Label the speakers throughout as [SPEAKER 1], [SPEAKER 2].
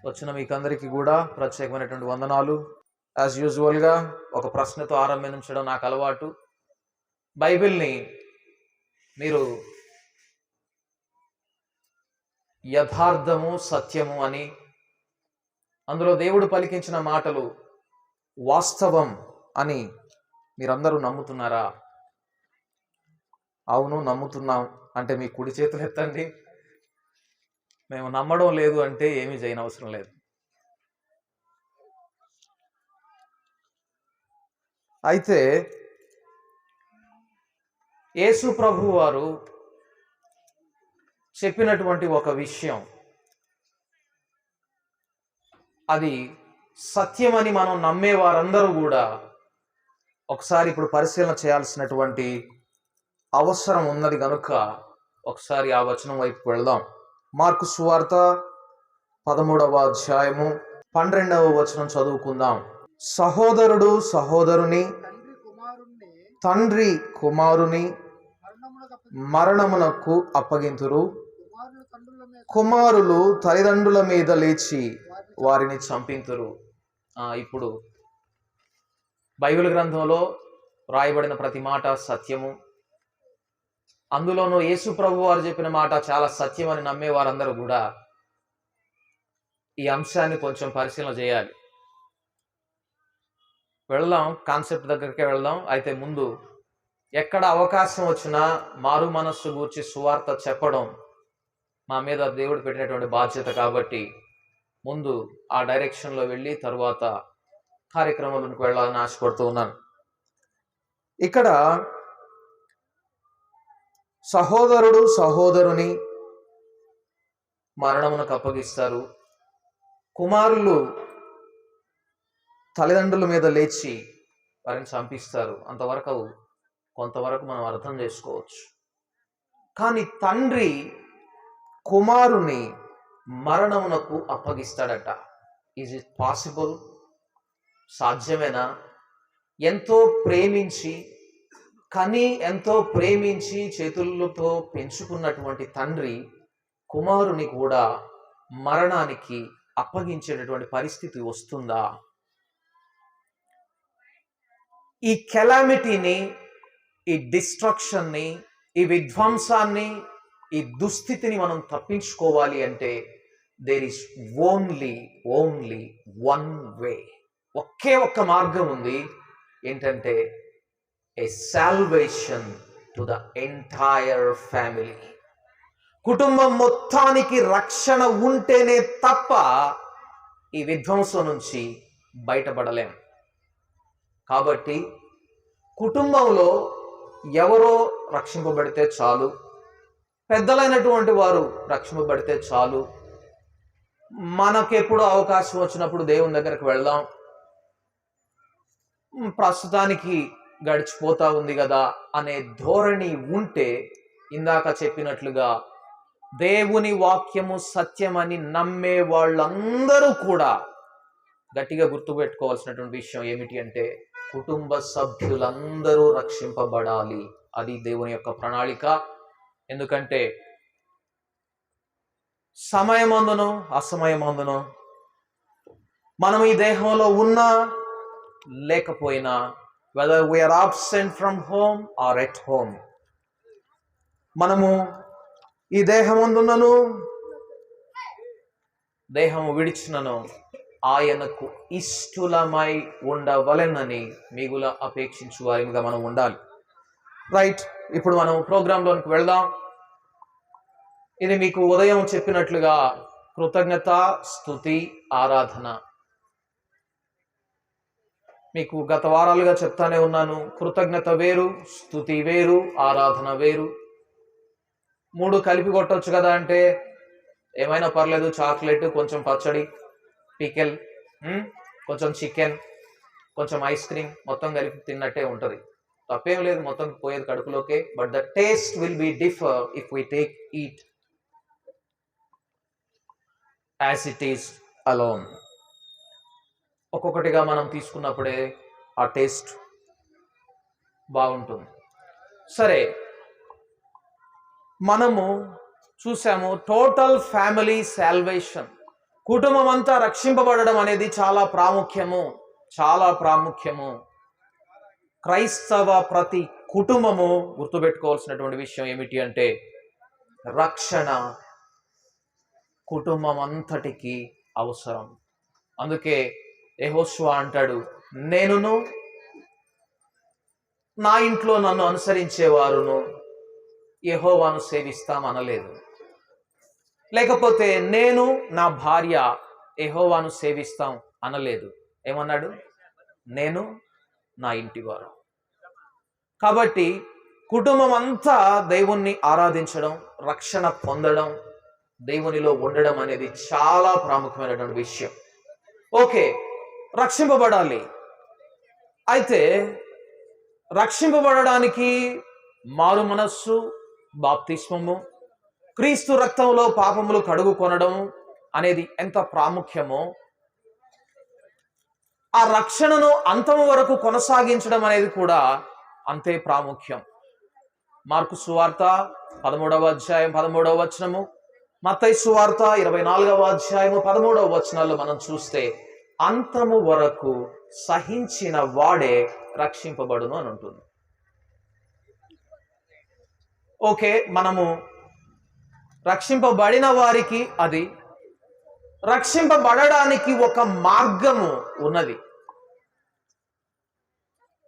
[SPEAKER 1] వచ్చిన మీకందరికీ కూడా ప్రత్యేకమైనటువంటి వందనాలు. యాజ్ యూజువల్గా ఒక ప్రశ్నతో ఆరంభించడం నాకు అలవాటు. బైబిల్ని మీరు యథార్థము సత్యము అని, అందులో దేవుడు పలికించిన మాటలు వాస్తవం అని మీరందరూ నమ్ముతున్నారా? అవును, నమ్ముతున్నాం అంటే మీ కుడి చేతులు ఎత్తండి. మేము నమ్మడం లేదు అంటే ఏమీ చేయనవసరం లేదు. అయితే యేసు ప్రభు వారు చెప్పినటువంటి ఒక విషయం, అది సత్యమని మనం నమ్మే వారందరూ కూడా ఒకసారి ఇప్పుడు పరిశీలన చేయాల్సినటువంటి అవసరం ఉన్నది కనుక ఒకసారి ఆ వచనం వైపు వెళ్దాం. మార్కు సువార్త 13వ అధ్యాయము 12వ వచనం చదువుకుందాం. సహోదరుడు సహోదరుని, తండ్రి కుమారుని మరణమునకు అప్పగింతురు, కుమారులు తల్లిదండ్రుల మీద లేచి వారిని చంపింతురు. ఇప్పుడు బైబిల్ గ్రంథంలో రాయబడిన ప్రతి మాట సత్యము. అందులోనూ యేసు ప్రభు వారు చెప్పిన మాట చాలా సత్యం అని నమ్మే వారందరూ కూడా ఈ అంశాన్ని కొంచెం పరిశీలన చేయాలి. వెళ్దాం, కాన్సెప్ట్ దగ్గరికే వెళ్దాం. అయితే ముందు ఎక్కడ అవకాశం వచ్చినా మారు మనస్సు గూర్చి సువార్త చెప్పడం మా మీద దేవుడు పెట్టినటువంటి బాధ్యత కాబట్టి ముందు ఆ డైరెక్షన్లో వెళ్ళి తరువాత కార్యక్రమాలకు వెళ్ళాలని ఆశపడుతూ ఉన్నాను. ఇక్కడ సహోదరుడు సహోదరుని మరణమునకు అప్పగిస్తారు, కుమారులు తల్లిదండ్రుల మీద లేచి వారిని చంపిస్తారు. అంతవరకు కొంతవరకు మనం అర్థం చేసుకోవచ్చు. కానీ తండ్రి కుమారుని మరణమునకు అప్పగిస్తాడట. Is it possible? సాధ్యమేనా? ఎంతో ప్రేమించి ఎంతో ప్రేమించి చేతులతో పెంచుకున్నటువంటి తండ్రి కుమారుని కూడా మరణానికి అప్పగించేటటువంటి పరిస్థితి వస్తుందా? ఈ కెలామిటీని, ఈ డిస్ట్రక్షన్ని, ఈ విధ్వంసాన్ని, ఈ దుస్థితిని మనం తప్పించుకోవాలి అంటే there is only one way. ఒకే ఒక్క మార్గం ఉంది. ఏంటంటే a salvation to the entire family. కుటుంబం మొత్తానికి రక్షణ ఉంటేనే తప్ప ఈ విధ్వంసం నుంచి బయటపడలేం. కాబట్టి కుటుంబంలో ఎవరో రక్షింపబడితే చాలు, పెద్దలైనటువంటి వారు రక్షింపబడితే చాలు, మనకెప్పుడు అవకాశం వచ్చినప్పుడు దేవుని దగ్గరికి వెళ్దాం, ప్రస్తుతానికి గడిచిపోతా ఉంది కదా అనే ధోరణి ఉంటే, ఇందాక చెప్పినట్లుగా దేవుని వాక్యము సత్యమని నమ్మే వాళ్ళందరూ కూడా గట్టిగా గుర్తుపెట్టుకోవాల్సినటువంటి విషయం ఏమిటి అంటే కుటుంబ సభ్యులందరూ రక్షింపబడాలి. అది దేవుని యొక్క ప్రణాళిక. ఎందుకంటే సమయమందును అసమయమందును మనం ఈ దేహంలో ఉన్నా లేకపోయినా, whether we are absent from home or at home, మనము ఈ దేహమందున్నను దేహము విడిచినను ఆయనకు ఇష్టలమై ఉండవలెనని మిగుల అపేక్షించు వారిగా మనం ఉండాలి. రైట్, ఇప్పుడు మనం ప్రోగ్రాంలోనికి వెళ్దాం. ఇది మీకు ఉదయం చెప్పినట్లుగా కృతజ్ఞత, స్తుతి, ఆరాధన. మీకు గత వారాలుగా చెప్తానే ఉన్నాను, కృతజ్ఞత వేరు, స్తుతి వేరు, ఆరాధన వేరు. 3 కలిపి కొట్టవచ్చు కదా అంటే ఏమైనా పర్లేదు, చాక్లెట్, కొంచెం పచ్చడి, పికెల్, కొంచెం చికెన్, కొంచెం ఐస్ క్రీమ్, మొత్తం కలిపి తిన్నట్టే ఉంటుంది. తప్పేం లేదు, మొత్తం పోయేది కడుపులోకే. But the taste will be differ if we take it as it is alone. ఒక్కొక్కటిగా మనం తీసుకున్నప్పుడే ఆ టేస్ట్ బాగుంటుంది. సరే, మనము చూసాము టోటల్ ఫ్యామిలీ సాల్వేషన్. కుటుంబం అంతా రక్షింపబడడం అనేది చాలా ప్రాముఖ్యము, చాలా ప్రాముఖ్యము. క్రైస్తవ ప్రతి కుటుంబము గుర్తుపెట్టుకోవాల్సినటువంటి విషయం ఏమిటి అంటే రక్షణ కుటుంబం అంతటికి అవసరం. అందుకే యెహోషువ అంటాడు, నేనును నా ఇంట్లో నన్ను అనుసరించేవారును యెహోవాను సేవిస్తామనలేదు. లేకపోతే నేను నా భార్య యెహోవాను సేవిస్తాం అనలేదు. ఏమన్నాడు? నేను నా ఇంటివారు. కాబట్టి కుటుంబం అంతా దేవుణ్ణి ఆరాధించడం, రక్షణ పొందడం, దేవునిలో ఉండడం అనేది చాలా ప్రాముఖ్యమైనటువంటి విషయం. ఓకే, రక్షింపబడాలి. అయితే రక్షింపబడడానికి మారు మనస్సు, బాప్తిస్మము, క్రీస్తు రక్తంలో పాపములు కడుగుకొనడం అనేది ఎంత ప్రాముఖ్యమో, ఆ రక్షణను అంతము వరకు కొనసాగించడం అనేది కూడా అంతే ప్రాముఖ్యం. మార్కు సువార్త 13వ అధ్యాయం 13వ వచనము, మత్తయి సువార్త 24వ అధ్యాయము 13వ వచనాల్లో మనం చూస్తే అంతము వరకు సహించిన వాడే రక్షింపబడును అని ఉంటుంది. ఓకే, మనము రక్షింపబడిన వారికి అది, రక్షింపబడడానికి ఒక మార్గము ఉన్నది.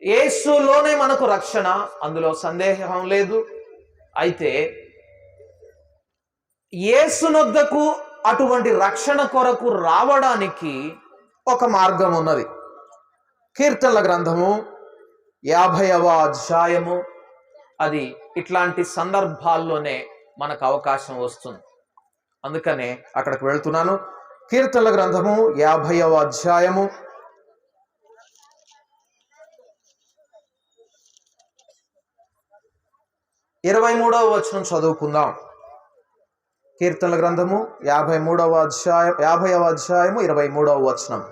[SPEAKER 1] యేసులోనే మనకు రక్షణ, అందులో సందేహం లేదు. అయితే యేసునొద్దకు అటువంటి రక్షణ కొరకు రావడానికి ఒక మార్గం ఉన్నది. కీర్తనల గ్రంథము 50వ అధ్యాయము, అది ఇట్లాంటి సందర్భాల్లోనే మనకు అవకాశం వస్తుంది. అందుకనే అక్కడికి వెళ్తున్నాను. కీర్తనల గ్రంథము 50వ అధ్యాయము 23వ వచనం చదువుకుందాం. కీర్తనల గ్రంథము 50వ అధ్యాయము 23వ వచనం.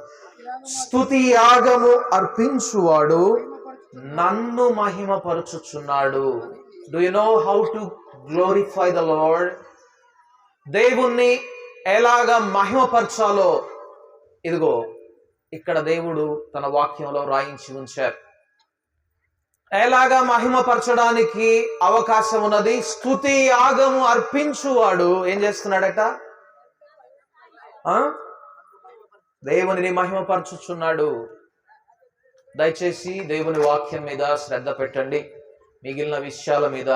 [SPEAKER 1] స్తుతి యాగము అర్పించువాడు నన్ను మహిమపరచుచున్నాడు. Do you know how to glorify the Lord? దేవుణ్ణి ఎలాగా మహిమపరచాలో ఇదిగో ఇక్కడ దేవుడు తన వాక్యంలో రాయించి ఉంచారు. ఎలాగా మహిమపరచడానికి అవకాశం ఉన్నది? స్తుతి యాగము అర్పించువాడు ఏం చేస్తున్నాడట? దేవునిని మహిమపరచుచున్నాడు. దయచేసి దేవుని వాక్యం మీద శ్రద్ధ పెట్టండి. మిగిలిన విషయాల మీద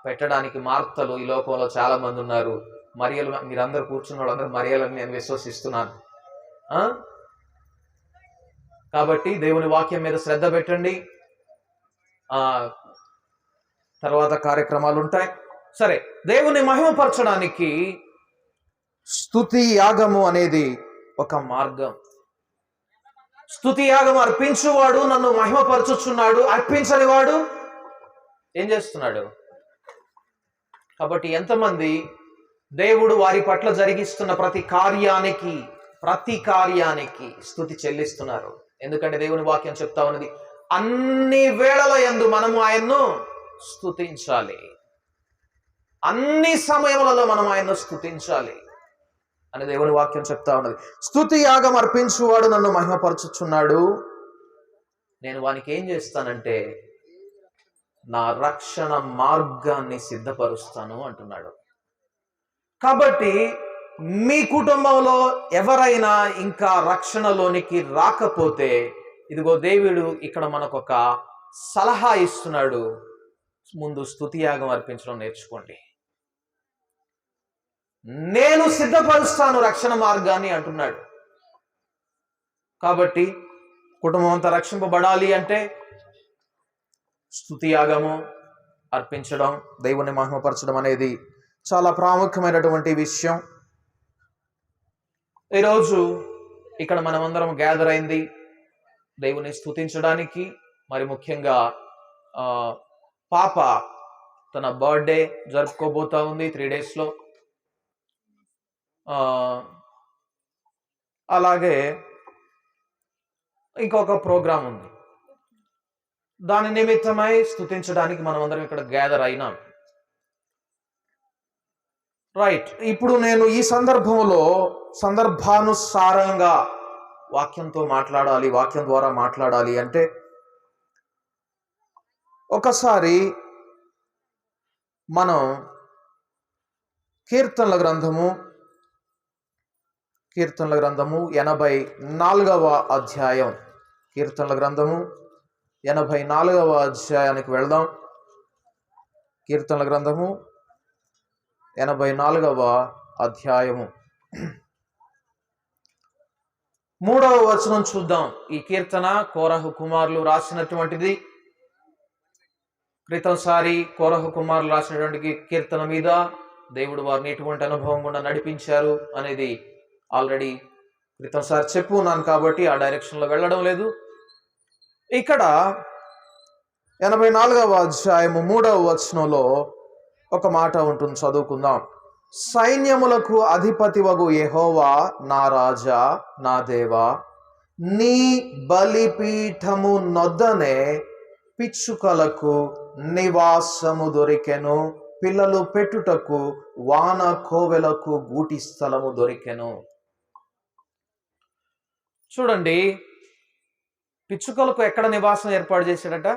[SPEAKER 1] పెట్టడానికి మార్తలు ఈ లోకంలో చాలా మంది ఉన్నారు. మరియలు, మీరందరూ కూర్చున్న వాళ్ళందరూ మరియలని నేను విశ్వసిస్తున్నాను. కాబట్టి దేవుని వాక్యం మీద శ్రద్ధ పెట్టండి. తర్వాత కార్యక్రమాలు ఉంటాయి. సరే, దేవుని మహిమపరచడానికి స్తుతి యాగము అనేది ఒక మార్గం. స్తుతి యాగం అర్పించువాడు నన్ను మహిమపరచుచున్నాడు, అర్పించని వాడు ఏం చేస్తున్నాడు? కాబట్టి ఎంతమంది దేవుడు వారి పట్ల జరిగిస్తున్న ప్రతి కార్యానికి స్తుతి చెల్లిస్తున్నారు? ఎందుకంటే దేవుని వాక్యం చెప్తా ఉన్నది, అన్ని వేళల యందు మనము ఆయన్ను స్తుతించాలి, అన్ని సమయములలో మనం ఆయన్ను స్తుతించాలి అని దేవుని వాక్యం చెప్తా ఉన్నది. స్తుతి యాగం అర్పించువాడు నన్ను మహిమపరచుచున్నాడు, నేను వానికి ఏం చేస్తానంటే నా రక్షణ మార్గాన్ని సిద్ధపరుస్తాను అంటున్నాడు. కాబట్టి మీ కుటుంబంలో ఎవరైనా ఇంకా రక్షణలోనికి రాకపోతే ఇదిగో దేవుడు ఇక్కడ మనకు ఒక సలహా ఇస్తున్నాడు. ముందు స్తుతి యాగం అర్పించడం నేర్చుకోండి, నేను సిద్ధపరుస్తాను రక్షణ మార్గాన్ని అంటున్నాడు. కాబట్టి కుటుంబం అంతా రక్షింపబడాలి అంటే స్తుతి యాగము అర్పించడం, దేవుని మహిమపరచడం అనేది చాలా ప్రాముఖ్యమైనటువంటి విషయం. ఈరోజు ఇక్కడ మనమందరం గ్యాదర్ అయింది దేవుని స్తుతించడానికి. మరి ముఖ్యంగా పాప తన బర్త్డే జరుపుకోబోతా ఉంది 3 daysలో. అలాగే ఇంకొక ప్రోగ్రాం ఉంది, దాని నిమిత్తమై స్తుతించడానికి మనం అందరం ఇక్కడ గ్యాదర్ అయినాం. రైట్. ఇప్పుడు నేను ఈ సందర్భంలో సందర్భానుసారంగా వాక్యంతో మాట్లాడాలి, వాక్యం ద్వారా మాట్లాడాలి అంటే ఒకసారి మనం కీర్తనల గ్రంథము 84వ అధ్యాయం, కీర్తనల గ్రంథము 84వ అధ్యాయానికి వెళ్దాం. కీర్తనల గ్రంథము 84వ అధ్యాయము 3వ వచనం చూద్దాం. ఈ కీర్తన కోరహు కుమారులు రాసినటువంటిది. క్రితంసారి కోరహు కుమారులు రాసినటువంటి కీర్తన మీద దేవుడు వారిని ఎటువంటి అనుభవం గుండా నడిపించారు అనేది ఆల్రెడీ క్రితంసారి చెప్పున్నాను కాబట్టి ఆ డైరెక్షన్లో వెళ్ళడం లేదు. ఇక్కడ 84వ అధ్యాయము 3వ వచనంలో ఒక మాట ఉంటుంది, చదువుకుందాం. సైన్యములకు అధిపతివగు యెహోవా నా రాజా నా దేవా, నీ బలిపీఠము నొద్దనే పిచ్చుకలకు నివాసము దొరికెను, పిల్లలు పెట్టుటకు వాన కోవెలకు గూటి స్థలము దొరికెను. చూడండి, పిచ్చుకలకు ఎక్కడ నివాసం ఏర్పాటు చేశాడట?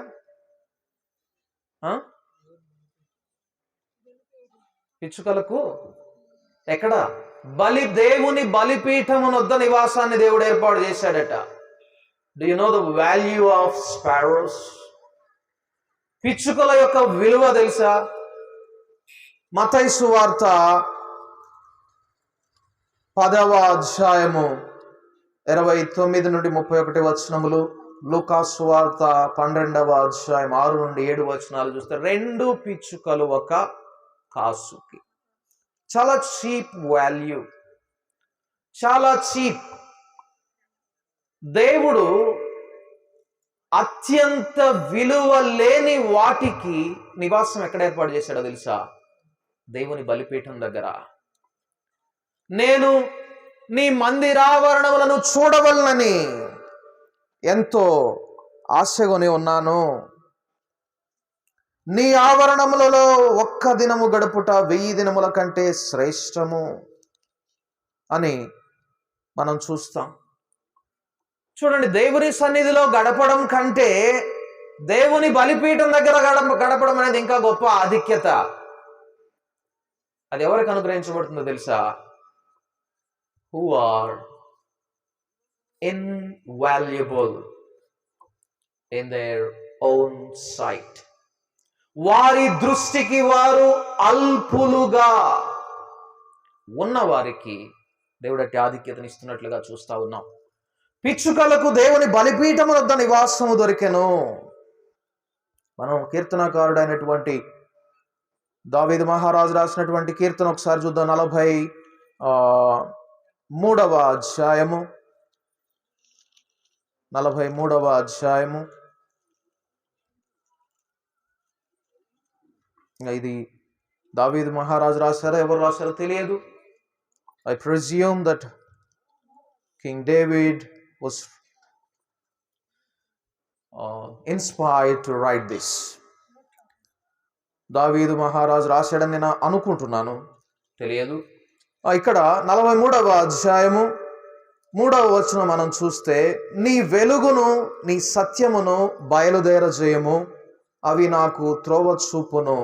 [SPEAKER 1] పిచ్చుకలకు ఎక్కడ? దేవుని బలిపీఠము వద్ద నివాసాన్ని దేవుడు ఏర్పాటు చేశాడట. Do you know the value of sparrows? పిచ్చుకల యొక్క విలువ తెలుసా? మత్తయి సువార్త 10వ అధ్యాయము 29 నుండి 31 వచనములు, లూకా సువార్త 12వ అధ్యాయం 6 నుండి 7 వచనాలు చూస్తే 2 పిచ్చుకలు ఒక కాసుకి. చాలా చీప్ వాల్యూ, చాలా చీప్. దేవుడు అత్యంత విలువ లేని వాటికి నివాసం ఎక్కడ ఏర్పాటు చేశాడో తెలుసా? దేవుని బలిపీఠం దగ్గర. నేను నీ మందిరావరణములను చూడవలనని ఎంతో ఆశగొని ఉన్నాను. నీ ఆవరణములలో ఒక్క దినము గడుపుట 1000 దినముల కంటే శ్రేష్టము అని మనం చూస్తాం. చూడండి, దేవుని సన్నిధిలో గడపడం కంటే దేవుని బలిపీఠం దగ్గర గడపడం అనేది ఇంకా గొప్ప ఆధిక్యత. అది ఎవరికి అనుగ్రహించబడుతుందో తెలుసా? Who are invaluable in their own sight. వారి దృష్టికి వారు అల్పులుగా ఉన్న వారికి దేవుడు అట్టి ఆధిక్యతనిస్తున్నట్లుగా చూస్తా ఉన్నాం. పిచ్చుకలకు దేవుని బలిపీఠము వద్ద నివాసము దొరికెను. మనం కీర్తనకారుడైనటువంటి దావీదు మహారాజు రాసినటువంటి కీర్తన ఒకసారి చూద్దాం. 43వ అధ్యాయము 43వ అధ్యాయము. ఇది దావీదు మహారాజు రాశారో ఎవరు రాశారో తెలియదు. I presume that king David was inspired to write this. దావీదు మహారాజు రాశాడని నేను అనుకుంటున్నాను, తెలియదు. ఇక్కడ 43వ అధ్యాయము 3వ వచనం మనం చూస్తే, నీ వెలుగును నీ సత్యమును బయలుదేరజేయము, అవి నాకు త్రోవ చూపును.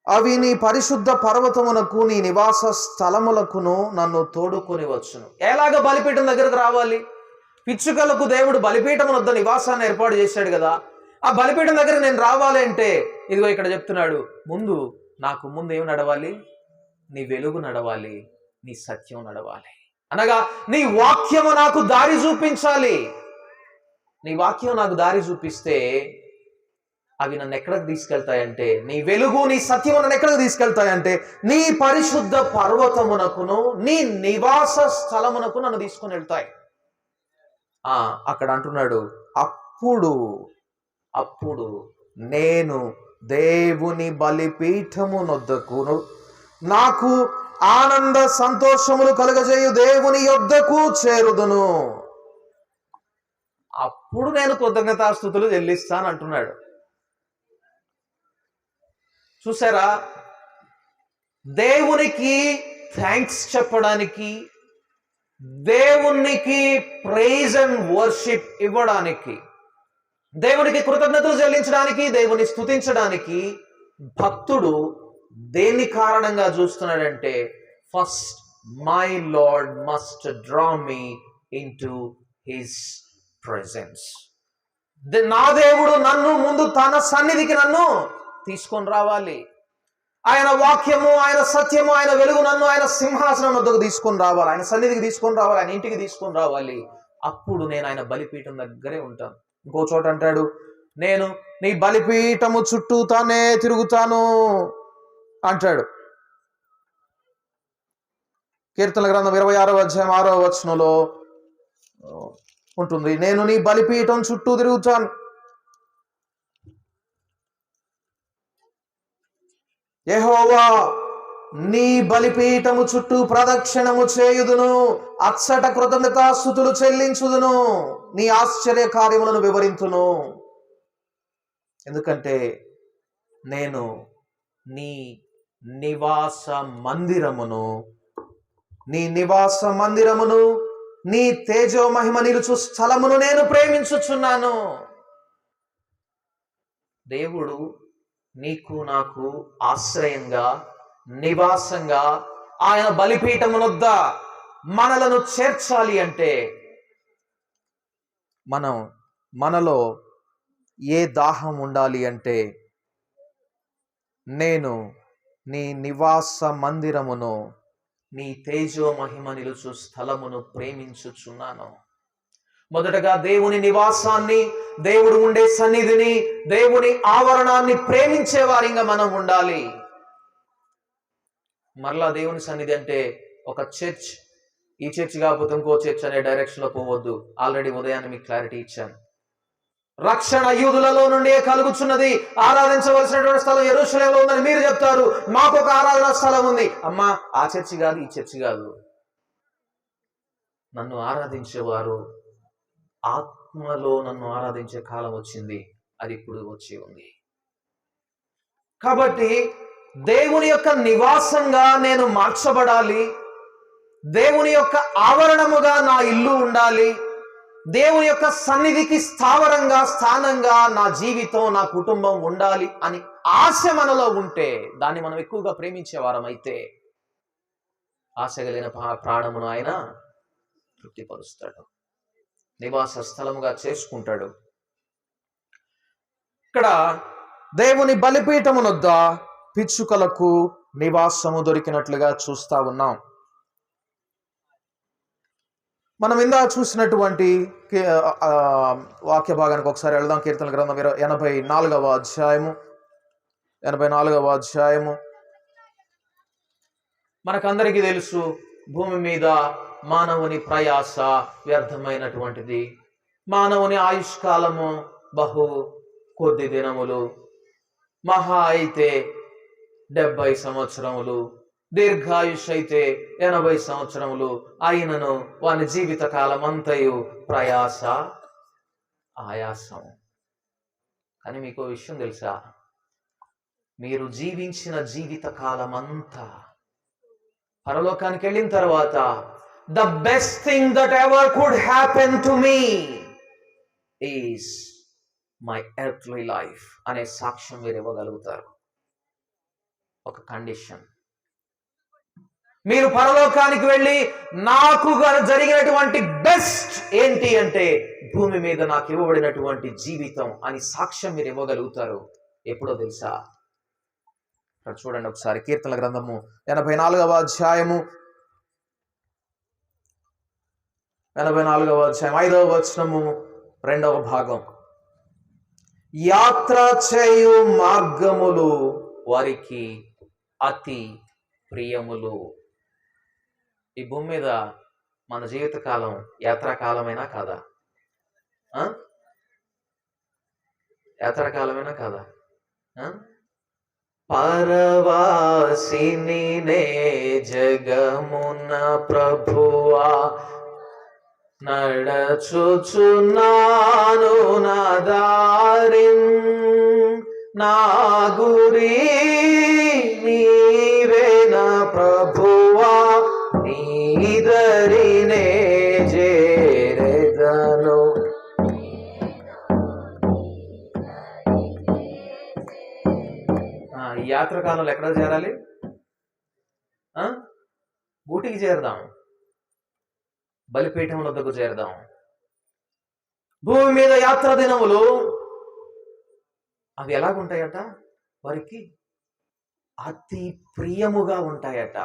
[SPEAKER 1] అవి నీ పరిశుద్ధ పర్వతమునకు నీ నివాస స్థలములకును నన్ను తోడుకొని వచ్చును. ఎలాగ బలిపీఠం దగ్గరకు రావాలి? పిచ్చుకలకు దేవుడు బలిపీఠం వద్ద నివాసాన్ని ఏర్పాటు చేశాడు కదా. ఆ బలిపీఠం దగ్గర నేను రావాలి అంటే ఇదిగో ఇక్కడ చెప్తున్నాడు, నాకు ముందు ఏమి నడవాలి? నీ వెలుగు నడవాలి, నీ సత్యం నడవాలి. అనగా నీ వాక్యము నాకు దారి చూపించాలి. నీ వాక్యం నాకు దారి చూపిస్తే అవి నన్ను ఎక్కడికి తీసుకెళ్తాయంటే, నీ వెలుగు నీ సత్యము నన్ను ఎక్కడికి తీసుకెళ్తాయంటే నీ పరిశుద్ధ పర్వతమునకును నీ నివాస స్థలమునకు నన్ను తీసుకొని వెళ్తాయి. అక్కడ అంటున్నాడు, అప్పుడు నేను దేవుని బలిపీఠము నొద్దకును, నాకు ఆనంద సంతోషములు కలుగజేయు దేవుని యొద్దకు చేరుదును. అప్పుడు నేను కృతజ్ఞతాస్తుతులు చెల్లిస్తాను అంటున్నాడు. చూసారా? దేవునికి థ్యాంక్స్ చెప్పడానికి, దేవునికి ప్రైజ్ అండ్ వర్షిప్ ఇవ్వడానికి, దేవునికి కృతజ్ఞతలు చెల్లించడానికి, దేవుని స్తుతించడానికి భక్తుడు దేని కారణంగా చూస్తున్నాడంటే, first my Lord must draw me into his presence. నా దేవుడు నన్ను ముందు తన సన్నిధికి నన్ను తీసుకొని రావాలి. ఆయన వాక్యము, ఆయన సత్యము, ఆయన వెలుగు నన్ను ఆయన సింహాసనం వద్దకు తీసుకొని రావాలి, ఆయన సన్నిధికి తీసుకొని రావాలి, ఆయన ఇంటికి తీసుకొని రావాలి. అప్పుడు నేను ఆయన బలిపీఠం దగ్గరే ఉంటాను. ఇంకో చోట అంటాడు, నేను నీ బలిపీఠము చుట్టూ తానే తిరుగుతాను అంటాడు. కీర్తనల గ్రంథం 26వ అధ్యాయం 6వ వచనంలో ఉంటుంది, నేను నీ బలిపీఠం చుట్టూ తిరుగుతాను. యెహోవా నీ బలిపీఠము చుట్టూ ప్రదక్షిణము చేయుదును, అచ్చట కృతజ్ఞతాస్తుతులు చెల్లించుదును, నీ ఆశ్చర్య కార్యములను వివరింతును. ఎందుకంటే నేను నీ నివాస మందిరమును, నీ తేజో మహిమ నిలుచు స్థలమును నేను ప్రేమించుచున్నాను. దేవుడు నీకు నాకు ఆశ్రయంగా, నివాసంగా ఆయన బలిపీఠమునొద్ద మనలను చేర్చాలి అంటే మనలో ఏ దాహం ఉండాలి అంటే, నేను నీ నివాస మందిరమును, నీ తేజో మహిమ నిలుచు స్థలమును ప్రేమించుచున్నాను. మొదటగా దేవుని నివాసాన్ని, దేవుడు ఉండే సన్నిధిని, దేవుని ఆవరణాన్ని ప్రేమించే వారిగా మనం ఉండాలి. మరలా దేవుని సన్నిధి అంటే ఒక చర్చ్, ఈ చర్చ్ కాకపోతే ఇంకో చర్చ్ అనే డైరెక్షన్ లో పోవద్దు. ఆల్రెడీ ఉదయాన్ని మీకు క్లారిటీ ఇచ్చాను. రక్షణ యూదులలో నుండి కలుగుచున్నది. ఆరాధించవలసినటువంటి స్థలం యెరూషలేములో ఉందని మీరు చెప్తారు, మాకు ఒక ఆరాధన స్థలం ఉంది. అమ్మా, ఆ చర్చి కాదు, ఈ చర్చి కాదు. నన్ను ఆరాధించేవారు ఆత్మలో నన్ను ఆరాధించే కాలం వచ్చింది, అది ఇప్పుడు వచ్చి ఉంది. కాబట్టి దేవుని యొక్క నివాసంగా నేను మార్చబడాలి, దేవుని యొక్క ఆవరణముగా నా ఇల్లు ఉండాలి, దేవుని యొక్క సన్నిధికి స్థానంగా నా జీవితం, నా కుటుంబం ఉండాలి అని ఆశ మనలో ఉంటే, దాన్ని మనం ఎక్కువగా ప్రేమించేవారం అయితే, ఆశ కలిగిన ప్రాణమును ఆయన తృప్తిపరుస్తాడు, నివాస స్థలముగా చేసుకుంటాడు. ఇక్కడ దేవుని బలిపీఠమునొద్ద పిచ్చుకలకు నివాసము దొరికినట్లుగా చూస్తా ఉన్నాం. మనం ఇందా చూసినటువంటి వాక్య భాగానికి ఒకసారి వెళ్దాం. కీర్తనల గ్రంథం 84వ అధ్యాయము. మనకందరికీ తెలుసు, భూమి మీద మానవుని ప్రయాస వ్యర్థమైనటువంటిది. మానవుని ఆయుష్కాలము బహు కొద్ది దినములు, మహా అయితే 70 సంవత్సరములు, దీర్ఘాయుష్ అయితే 80 సంవత్సరములు. అయినను వాని జీవిత కాలం అంతయు ప్రయాస, ఆయాసం. కానీ మీకు విషయం తెలుసా, మీరు జీవించిన జీవిత కాలం అంతా పరలోకానికి వెళ్ళిన తర్వాత, the best thing that ever could happen to me is my earthly life అనే సాక్ష్యం మీరు ఇవ్వగలుగుతారు. ఒక కండిషన్, మీరు పరలోకానికి వెళ్ళి నాకు జరిగినటువంటి బెస్ట్ ఏంటి అంటే, భూమి మీద నాకు ఇవ్వబడినటువంటి జీవితం అని సాక్ష్యం మీరు ఇవ్వగలుగుతారు. ఎప్పుడో తెలుసా? ఇక్కడ చూడండి ఒకసారి, కీర్తనల గ్రంథము 84వ అధ్యాయము 5వ వచనము 2వ భాగం. యాత్ర చేయు మార్గములు వారికి అతి ప్రియములు. ఈ భూమి మీద మన జీవితకాలం యాత్రాకాలమైనా కాదా? యాత్రాకాలమైనా కాదా? పరవాసిని నే జగమున ప్రభువా, నడచుచున్నాను నా దారిన్, నా గురి నీవేనా ప్రభువా నీదరినే చేరెదను. ఈ యాత్రకాలంలో ఎక్కడ చేరాలి? ఊటికి చేరదాం, బలిపీఠం వద్దకు చేరదాం. భూమి మీద యాత్ర దినములు అవి ఎలాగుంటాయట? వారికి అతి ప్రియముగా ఉంటాయట.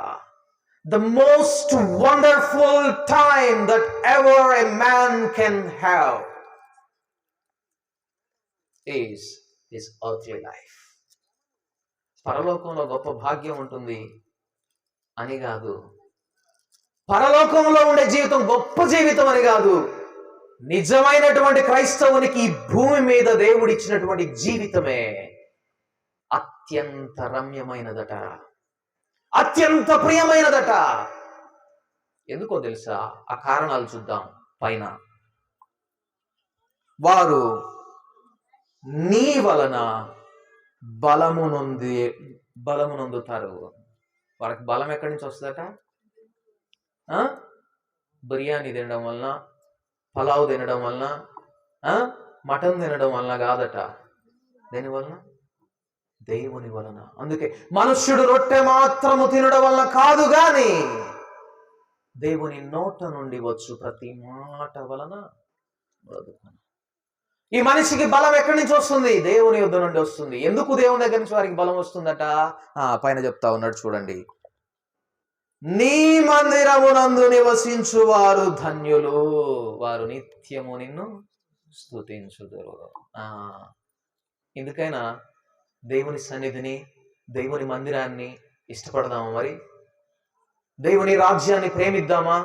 [SPEAKER 1] The most wonderful time that ever a man can have is his earthly life. పరలోకంలో గొప్ప భాగ్యం ఉంటుంది అని కాదు, పరలోకంలో ఉండే జీవితం గొప్ప జీవితం అని కాదు, నిజమైనటువంటి క్రైస్తవునికి ఈ భూమి మీద దేవుడిచ్చినటువంటి జీవితమే అత్యంత రమ్యమైనదట, అత్యంత ప్రియమైనదట. ఎందుకో తెలుసా? ఆ కారణాలు చూద్దాం పైన. వారు నీ వలన బలము నొందుతారు. వారికి బలం ఎక్కడి నుంచి వస్తుందట? బిర్యానీ తినడం వలన, పలావ్ తినడం వలన, మటన్ తినడం వలన కాదట. దేని వలన? దేవుని వలన. అందుకే మనుష్యుడు రొట్టె మాత్రము తినడం వలన కాదు గాని దేవుని నోట నుండి వచ్చు ప్రతి మాట వలన బ్రతుకును. ఈ మనిషికి బలం ఎక్కడి నుంచి వస్తుంది? దేవుని యొద్ద నుండి వస్తుంది. ఎందుకు దేవుని దగ్గర నుంచి వారికి బలం వస్తుందట? పైన చెప్తా ఉన్నాడు చూడండి. నీ మందిరమునందు నివసించు వారు ధన్యులు, వారు నిత్యము నిన్ను స్తుతించుదురు. ఎందుకైనా దేవుని సన్నిధిని, దేవుని మందిరాన్ని ఇష్టపడదామా? మరి దేవుని రాజ్యాన్ని ప్రేమిద్దామా?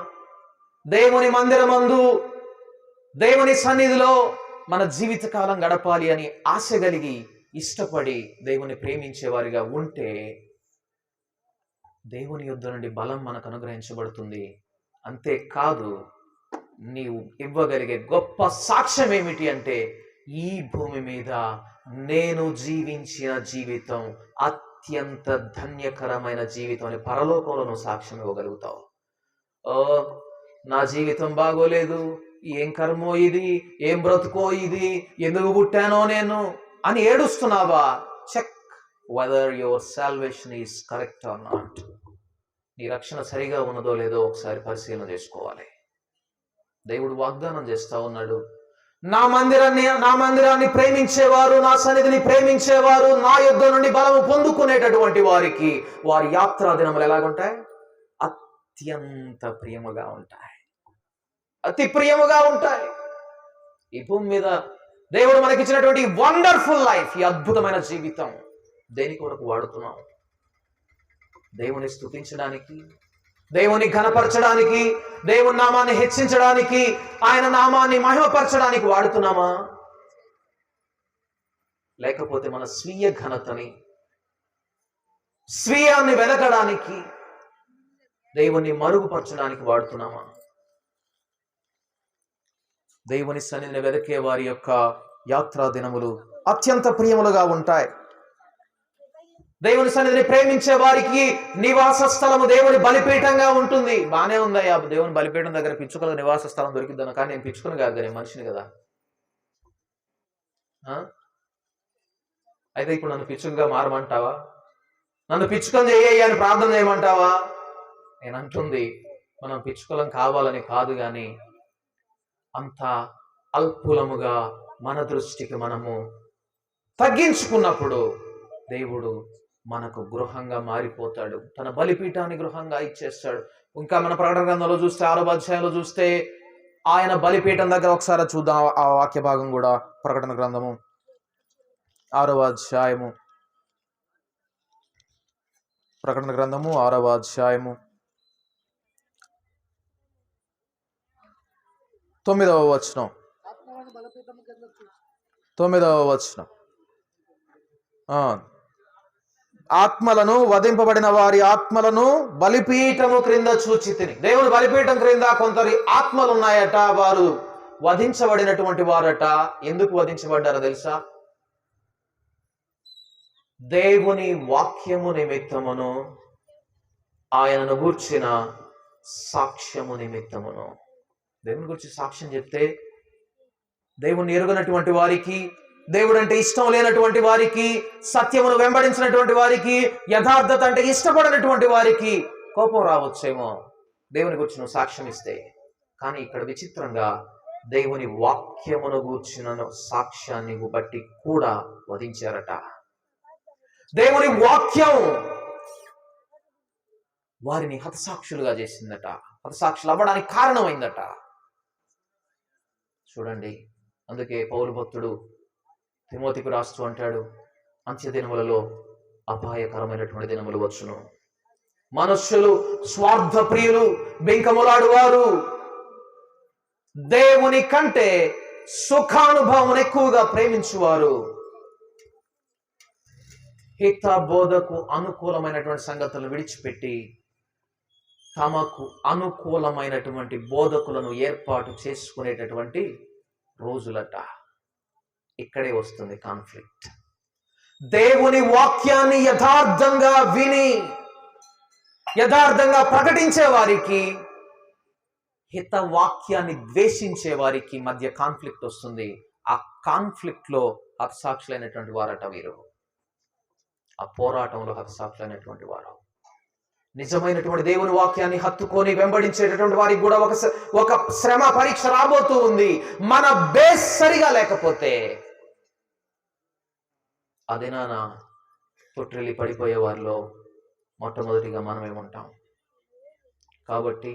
[SPEAKER 1] దేవుని మందిరమందు, దేవుని సన్నిధిలో మన జీవితకాలం గడపాలి అని ఆశ కలిగి ఇష్టపడి దేవుని ప్రేమించేవారిగా ఉంటే దేవుని యుద్ధ నుండి బలం మనకు అనుగ్రహించబడుతుంది. అంతేకాదు, నీవు ఇవ్వగలిగే గొప్ప సాక్ష్యం ఏమిటి అంటే, ఈ భూమి మీద నేను జీవించిన జీవితం అత్యంత ధన్యకరమైన జీవితం అని పరలోకంలో నువ్వు సాక్ష్యం ఇవ్వగలుగుతావు. నా జీవితం బాగోలేదు, ఏం కర్మో ఇది, ఏం బ్రతుకో ఇది, ఎందుకు పుట్టానో నేను అని ఏడుస్తున్నావా? Check whether your salvation is correct or not. నీ రక్షణ సరిగా ఉన్నదో లేదో ఒకసారి పరిశీలన చేసుకోవాలి. దేవుడు వాగ్దానం చేస్తా ఉన్నాడు, నా మందిరాన్ని ప్రేమించేవారు, నా సన్నిధిని ప్రేమించేవారు, నా యుద్ధ నుండి బలము పొందుకునేటటువంటి వారికి వారి యాత్రా దినములు ఎలాగుంటాయి? అత్యంత ప్రియముగా ఉంటాయి, అతి ప్రియముగా ఉంటాయి. ఈ భూమి మీద దేవుడు మనకిచ్చినటువంటి వండర్ఫుల్ లైఫ్, ఈ అద్భుతమైన జీవితం దేని కొరకు వాడుతున్నాం? దేవుని స్తుతించడానికి, దేవుని ఘనపరచడానికి, దేవుని నామాన్ని హెచ్చించడానికి, ఆయన నామాన్ని మహిమపరచడానికి వాడుతున్నామా? లేకపోతే మన స్వీయ ఘనతని, స్వీయాన్ని వెదకడానికి, దేవుని మరుగుపరచడానికి వాడుతున్నామా? దేవుని సన్నిధిని వెదకే వారి యొక్క యాత్రా దినములు అత్యంత ప్రియములుగా ఉంటాయి. దేవుని సన్నిధిని ప్రేమించే వారికి నివాస స్థలము దేవుని బలిపీఠంగా ఉంటుంది. బానే ఉందయ్యా, దేవుని బలిపీఠం దగ్గర పిచ్చుకల నివాస స్థలం దొరికిద్దాను, కానీ నేను పిచ్చుకుని కాదు, నేను మనిషిని కదా. అయితే ఇప్పుడు నన్ను పిచ్చుకగా మారమంటావా? నన్ను పిచ్చుకం చేయ్యా అని ప్రార్థన చేయమంటావా? నేను అంటుంది, మనం పిచ్చుకలం కావాలని కాదు, కానీ అంత అల్పులముగా మన దృష్టికి మనము తగ్గించుకున్నప్పుడు దేవుడు మనకు గృహంగా మారిపోతాడు, తన బలిపీఠాన్ని గృహంగా ఇచ్చేస్తాడు. ఇంకా మన ప్రకటన గ్రంథంలో చూస్తే 6వ అధ్యాయంలో చూస్తే ఆయన బలిపీఠం దగ్గర ఒకసారి చూద్దాం ఆ వాక్య భాగం కూడా. ప్రకటన గ్రంథము 6వ అధ్యాయము, ప్రకటన గ్రంథము 6వ అధ్యాయము 9వ వచనం, 9వ వచనం. ఆత్మలను, వధింపబడిన వారి ఆత్మలను బలిపీఠము క్రింద చూచితిని. దేవుని బలిపీఠం క్రింద కొందరి ఆత్మలు ఉన్నాయట, వారు వధించబడినటువంటి వారట. ఎందుకు వధించబడ్డారో తెలుసా? దేవుని వాక్యము నిమిత్తమును ఆయనను గూర్చిన సాక్ష్యము నిమిత్తమును. దేవుని గురించి సాక్ష్యం చెప్తే దేవుణ్ణి ఎరుగనటువంటి వారికి, దేవుడు అంటే ఇష్టం లేనటువంటి వారికి, సత్యమును వెంబడించినటువంటి వారికి, యథార్థత అంటే ఇష్టపడినటువంటి వారికి కోపం రావచ్చేమో దేవుని గురించి నువ్వు సాక్ష్యం ఇస్తే. కానీ ఇక్కడ విచిత్రంగా దేవుని వాక్యమును గూర్చిన సాక్ష్యాన్ని బట్టి కూడా వధించారట. దేవుని వాక్యం వారిని హతసాక్షులుగా చేసిందట, హతసాక్షులు అవ్వడానికి కారణమైందట. చూడండి, అందుకే పౌలు భక్తుడు తిమోతికి రాస్తూ అంటాడు, అంత్య దినములలో అపాయకరమైనటువంటి దినములు వచ్చును. మనుష్యులు స్వార్థ ప్రియులు, బెంకములాడువారు, దేవుని కంటే సుఖానుభవం ఎక్కువగా ప్రేమించువారు, హిత బోధకు అనుకూలమైనటువంటి సంగతులను విడిచిపెట్టి తమకు అనుకూలమైనటువంటి బోధకులను ఏర్పాటు చేసుకునేటటువంటి రోజులట. ఇక్కడే వస్తుంది కాన్ఫ్లిక్ట్. దేవుని వాక్యాన్ని యథార్థంగా విని యథార్థంగా ప్రకటించే వారికి, హిత వాక్యాన్ని ద్వేషించే వారికి మధ్య కాన్ఫ్లిక్ట్ వస్తుంది. ఆ కాన్ఫ్లిక్ట్ లో హతసాక్షులైనటువంటి వారట వీరు. ఆ పోరాటంలో హతసాక్షులైనటువంటి వారు. నిజమైనటువంటి దేవుని వాక్యాన్ని హత్తుకొని వెంబడించేటటువంటి వారికి కూడా ఒక శ్రమ పరీక్ష రాబోతూ ఉంది. మన బేస్ సరిగా లేకపోతే అదినాన తొట్టిల్లి పడిపోయే వారిలో మొట్టమొదటిగా మనమే ఉంటాం. కాబట్టి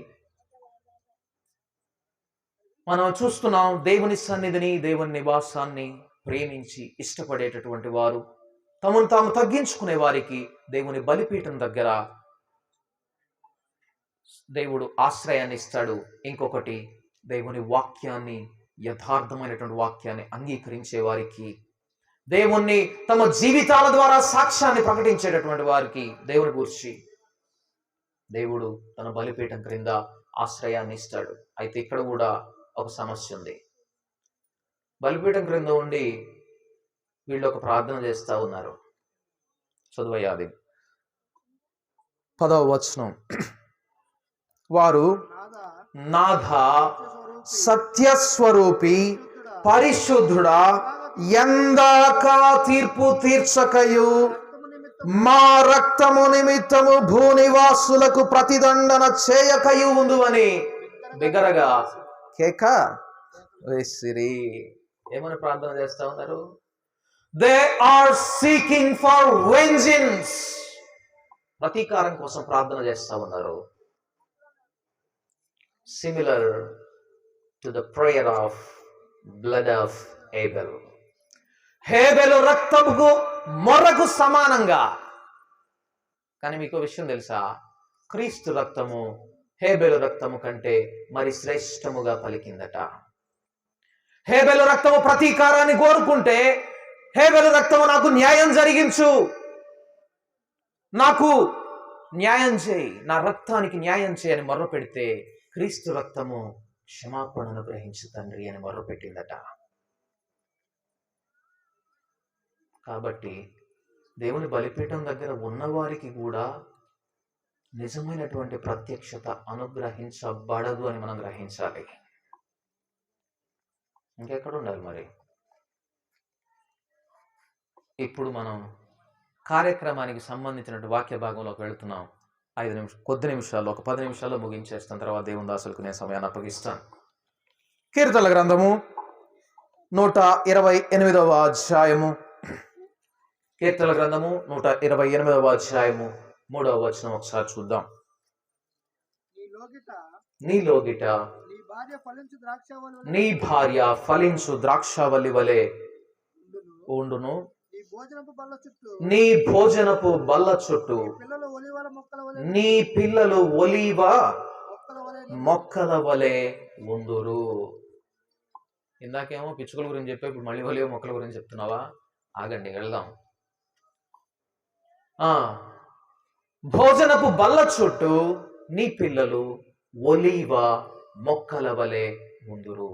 [SPEAKER 1] మనం చూస్తున్నాం, దేవుని సన్నిధిని, దేవుని నివాసాన్ని ప్రేమించి ఇష్టపడేటటువంటి వారు, తమను తాము తగ్గించుకునే వారికి దేవుని బలిపీఠం దగ్గర దేవుడు ఆశ్రయాన్ని ఇస్తాడు. ఇంకొకటి, దేవుని వాక్యాన్ని, యథార్థమైనటువంటి వాక్యాన్ని అంగీకరించే వారికి, దేవుణ్ణి తమ జీవితాల ద్వారా సాక్ష్యాన్ని ప్రకటించేటటువంటి వారికి దేవుని గురించి దేవుడు తన బలిపీఠం క్రింద ఆశ్రయాన్ని ఇస్తాడు. అయితే ఇక్కడ కూడా ఒక సమస్య ఉంది. బలిపీఠం క్రింద ఉండి వీళ్ళు ఒక ప్రార్థన చేస్తూ ఉన్నారు. చదువయ్యాది 10వ వచనం. వారు, నాథ సత్యస్వరూపి పరిశుద్ధుడా, ఎందాక తీర్పు తీర్చకయు మా రక్తము నిమిత్తము భూనివాసులకు ప్రతిదండన చేయకయు ఉండు అని బిగ్గరగా కేక వేసిరి. ఏమని ప్రార్థన చేస్తా ఉన్నారు? They are seeking for vengeance. ప్రతీకారం కోసం ప్రార్థన చేస్తా ఉన్నారు. Similar to the prayer of blood of Abel. హేబెలు రక్తముకు మొర్రకు సమానంగా. కానీ మీకు విషయం తెలుసా? క్రీస్తు రక్తము హేబెలు రక్తము కంటే మరి శ్రేష్టముగా పలికిందట. హేబెలు రక్తము ప్రతీకారాన్ని కోరుకుంటే, హేబెలు రక్తము నాకు న్యాయం జరిగించు, నాకు న్యాయం చేయి, నా రక్తానికి న్యాయం చేయని మొర్ర పెడితే, క్రీస్తు రక్తము క్షమాపణను గ్రహించు తండ్రి అని మొర్ర పెట్టిందట. కాబట్టి దేవుని బలిపీఠం దగ్గర ఉన్నవారికి కూడా నిజమైనటువంటి ప్రత్యక్షత అనుగ్రహించబడదు అని మనం గ్రహించాలి. ఇంకెక్కడ ఉండాలి మరి? ఇప్పుడు మనం కార్యక్రమానికి సంబంధించినటువంటి వాక్య భాగంలోకి వెళుతున్నాం. కొద్ది నిమిషాల్లో, ఒక 10 నిమిషాల్లో ముగించేస్తాను. తర్వాత దేవుని దాసులకు నేను సమయాన్ని అప్పగిస్తాను. కీర్తనల గ్రంథము 128వ అధ్యాయము. కీర్తనల గ్రంథము 128వ అధ్యాయము 3వ వచనం ఒకసారి చూద్దాం. నీ లోగిట నీ భార్య ఫలించు ద్రాక్షవల్లి వలె ఉండును. నీ భోజనపు బల్ల చుట్టూ నీ పిల్లలు ఒలీవ మొక్కల వలె ఉందురు. ఇందాకేమో పిచ్చుకల గురించి చెప్పే, ఇప్పుడు మళ్ళీ ఒలీవ మొక్కల గురించి చెప్తున్నావా? ఆగండి, వెళ్దాం. భోజనపు బల్ల చుట్టూ నీ పిల్లలు ఒలీవ మొక్కల వలె ఉందురు.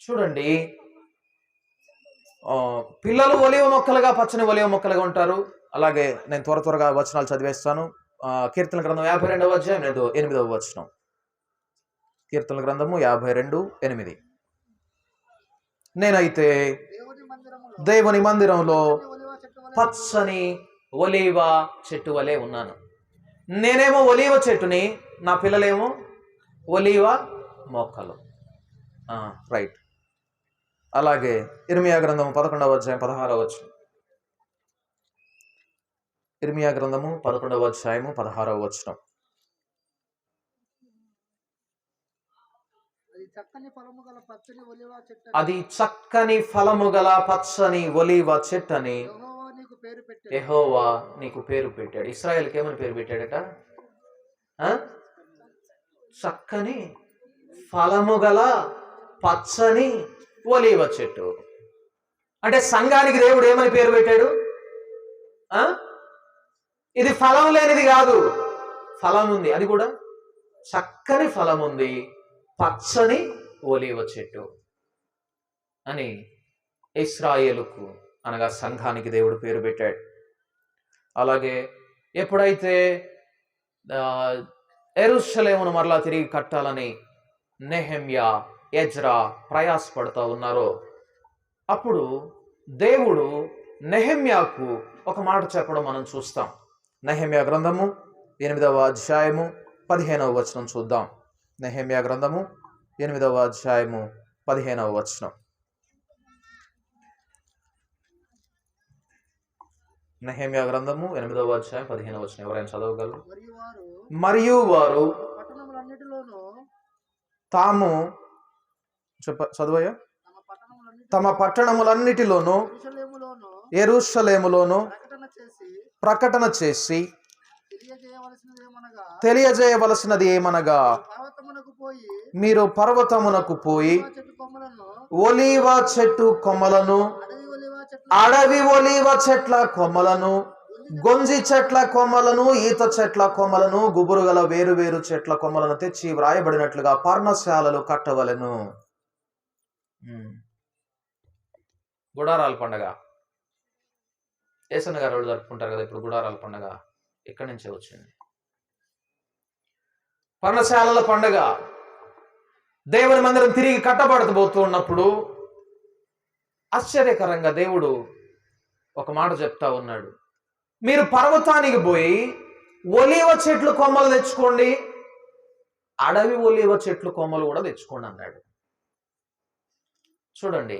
[SPEAKER 1] చూడండి, పిల్లలు ఒలీవ మొక్కలుగా, పచ్చని ఒలీవ మొక్కలుగా ఉంటారు. అలాగే నేను త్వరగా వచనాలు చదివేస్తాను. కీర్తన గ్రంథం 52వ అధ్యాయం 8వ వచనం. కీర్తన గ్రంథము 52:8. నేనైతే దేవుని మందిరంలో పచ్చని ఒలీవ చెట్టు వలె ఉన్నాను. నేనేమో ఒలీవ చెట్టుని, నా పిల్లలేమో ఒలీవ మొక్కలు. రైట్. అలాగే ఇర్మియా గ్రంథము 11వ అధ్యాయం 16వ వచనం. ఇర్మియా గ్రంథము 11వ అధ్యాయము 16వ వచనం. అది చక్కని ఫలము గల పచ్చని ఒలీవ చెట్టని యెహోవా నీకు పేరు పెట్టాడు. ఇశ్రాయేలుకి ఏమని పేరు పెట్టాడట? చక్కని ఫలము గల పచ్చని ఒలీవ చెట్టు. అంటే సంఘానికి దేవుడు ఏమని పేరు పెట్టాడు? ఇది ఫలం లేనిది కాదు, ఫలం ఉంది, అది కూడా చక్కని ఫలం ఉంది, పచ్చని ఒలీవ చెట్టు అని ఇశ్రాయేలుకు అనగా సంఘానికి దేవుడు పేరు పెట్టాడు. అలాగే ఎప్పుడైతే యెరూషలేమును మరలా తిరిగి కట్టాలని నెహెమ్యా, ఎజ్రా ప్రయాసపడుతూ ఉన్నారో అప్పుడు దేవుడు నెహెమ్యాకు ఒక మాట చెప్పడం మనం చూస్తాం. నెహెమ్యా గ్రంథము 8వ అధ్యాయము 15వ వచనం చూద్దాం. నెహెమ్యా గ్రంథము 8వ అధ్యాయము 15వ వచనం. నెహెమ్యా గ్రంథము 8వ అధ్యాయం 15వ వచనం. ఎవరైనా చదవగలరు? మరియు వారు తాము చదువయ్యా తమ పట్టణములన్నిటిలోనూ యెరూషలేములోను ప్రకటన చేసి తెలియజేయవలసినది ఏమనగా, మీరు పర్వతమునకు పోయి ఒలీవ చెట్టు కొమ్మలను, అడవి ఒలీవ చెట్ల కొమ్మలను, గొంజి చెట్ల కొమ్మలను, ఈత చెట్ల కొమ్మలను, గుబురు గల వేరు వేరు చెట్ల కొమ్మలను తెచ్చి వ్రాయబడినట్లుగా పర్ణశాలలు కట్టవలెను. గుడారాల పండగ యేసన్న గారు వాళ్ళు జరుపుకుంటారు కదా ఇప్పుడు. గుడారాల పండగ ఇక్కడి నుంచే వచ్చింది. పర్ణశాలల పండగ. దేవుని మందిరం తిరిగి కట్టబడబోతూ ఉన్నప్పుడు ఆశ్చర్యకరంగా దేవుడు ఒక మాట చెప్తా ఉన్నాడు. మీరు పర్వతానికి పోయి ఒలీవ చెట్లు కొమ్మలు తెచ్చుకోండి, అడవి ఒలీవ చెట్లు కొమ్మలు కూడా తెచ్చుకోండి అన్నాడు. చూడండి,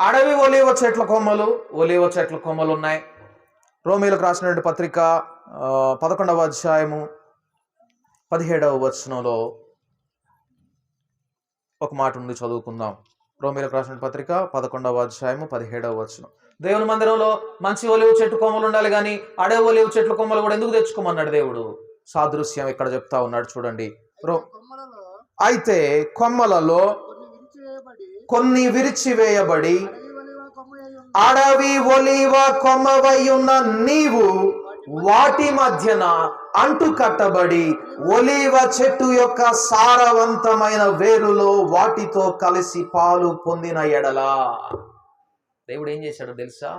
[SPEAKER 1] అడవి ఒలీవ చెట్ల కొమ్మలు ఉన్నాయి. రోమీయులకు రాసినటువంటి పత్రిక 11వ అధ్యాయము 17వ వచనంలో ఒక మాట ఉంది, చదువుకుందాం. రోమీయులకు రాసిన పత్రిక 11వ అధ్యాయము 17వ వచనం. దేవుని మందిరంలో మంచి ఒలీవ చెట్టు కొమ్మలు ఉండాలి, కానీ అడవి ఒలీవ చెట్ల కొమ్మలు కూడా ఎందుకు తెచ్చుకోమన్నాడు దేవుడు? సాదృశ్యం ఇక్కడ చెప్తా ఉన్నాడు. చూడండి, అయితే కొమ్మలలో కొన్ని విరిచివేయబడి అడవి ఒలీవ కొమ్మవై ఉన్న నీవు వాటి మధ్యన అంటు కట్టబడి ఒలీవ చెట్టు యొక్క సారవంతమైన వేరులో వాటితో కలిసి పాలు పొందిన ఎడలా. దేవుడు ఏం చేశాడో తెలుసా?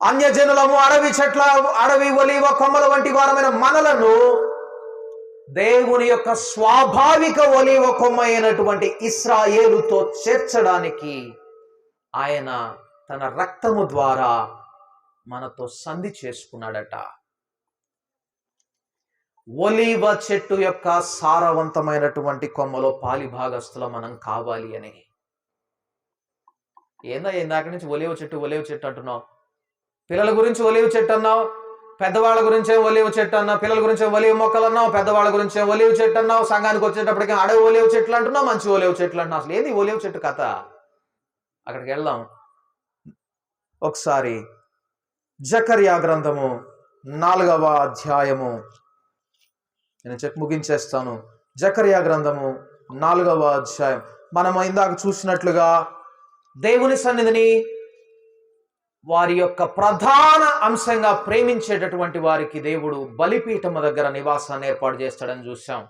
[SPEAKER 1] అన్యజనులము అడవి ఒలీవ కొమ్మల వంటి వారమైన మనలను దేవుని యొక్క స్వాభావిక ఒలీవ కొమ్మ అయినటువంటి ఇశ్రాయేలుతో చేర్చడానికి ఆయన తన రక్తము ద్వారా మనతో సంధి చేసుకున్నాడట. ఒలీవ చెట్టు యొక్క సారవంతమైనటువంటి కొమ్మలో పాలిభాగస్తుల మనం కావాలి అని. ఇందాక నుంచి ఒలీవ చెట్టు అంటున్నావు. పిల్లల గురించి ఒలీవ చెట్టు అన్నావు, పెద్దవాళ్ళ గురించే ఒలీవ చెట్టు అన్నావు. పిల్లల గురించే ఒలీవ మొక్కలు అన్నావు, పెద్దవాళ్ళ గురించే ఒలీవ చెట్టు అన్నావు. సంఘానికి వచ్చేటప్పటికి అడవి ఒలీవ చెట్లు అంటున్నావు, మంచి ఒలీవ చెట్లు అంటున్నావు. అసలు ఏంది ఒలీవ చెట్టు కథ? అక్కడికి వెళ్దాం ఒకసారి. జకర్యా గ్రంథము 4వ అధ్యాయము, నేను చెప్పి ముగించేస్తాను. జకర్యా గ్రంథము 4వ అధ్యాయం. మనం ఇందాక చూసినట్లుగా దేవుని సన్నిధిని వారి యొక్క ప్రధాన అంశంగా ప్రేమించేటటువంటి వారికి దేవుడు బలిపీఠము దగ్గర నివాసాన్ని ఏర్పాటు చేస్తాడని చూసాం.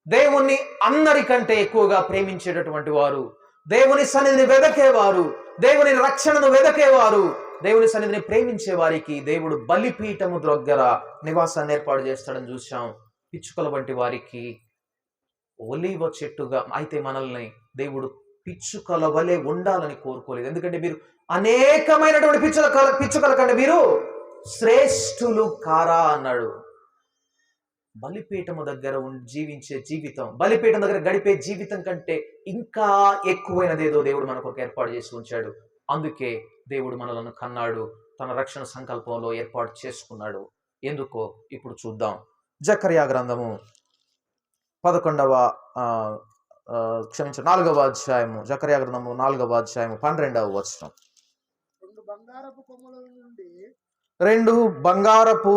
[SPEAKER 1] దేవుణ్ణి అందరికంటే ఎక్కువగా ప్రేమించేటటువంటి వారు, దేవుని సన్నిధిని వెదకేవారు, దేవుని రక్షణను వెదకేవారు, దేవుని సన్నిధిని ప్రేమించే వారికి దేవుడు బలిపీఠము దగ్గర నివాసాన్ని ఏర్పాటు చేస్తాడని చూసాం. పిచ్చుకల వంటి వారికి ఒలీవ చెట్టుగా అయితే మనల్ని దేవుడు పిచ్చుకల వలె ఉండాలని కోరుకోలేదు. ఎందుకంటే మీరు అనేకమైనటువంటి పిచ్చుకల కంటే మీరు శ్రేష్ఠులు కారా అన్నాడు. బలిపీఠము దగ్గర జీవించే జీవితం, బలిపీఠం దగ్గర గడిపే జీవితం కంటే ఇంకా ఎక్కువైనదేదో దేవుడు మన కొరకు ఏర్పాటు చేసి ఉంచాడు. అందుకే దేవుడు మనలను కన్నాడు, తన రక్షణ సంకల్పంలో ఏర్పాటు చేసుకున్నాడు. ఎందుకో ఇప్పుడు చూద్దాం. జకర్యా గ్రంథము 4వ అధ్యాయము, జకర్యా గ్రంథము 4వ అధ్యాయము 12వ వచనం. 2 బంగారపు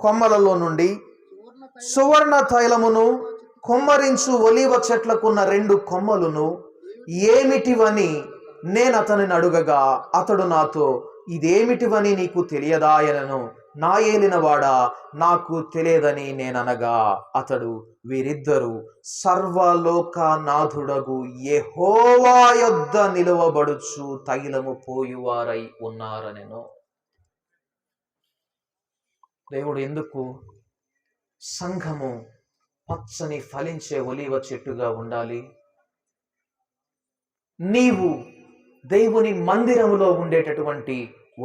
[SPEAKER 1] కొమ్మలలో నుండి సువర్ణ తైలమును కొమ్మరించు ఒలీవ చెట్లకున్న 2 కొమ్మలను ఏమిటివని నేను అతనిని అడుగగా, అతడు నాతో, ఇదేమిటివని నీకు తెలియదాయనను. నా ఏలినవాడా, నాకు తెలియదని నేననగా, అతడు, వీరిద్దరూ సర్వలోకనాథుడగు యెహోవా యొద్ద నిలువబడుచు తైలము పోయువారై ఉన్నారనెను. దేవుడు ఎందుకు సంఘము పచ్చని ఫలించే ఒలీవ చెట్టుగా ఉండాలి? నీవు దేవుని మందిరములో ఉండేటటువంటి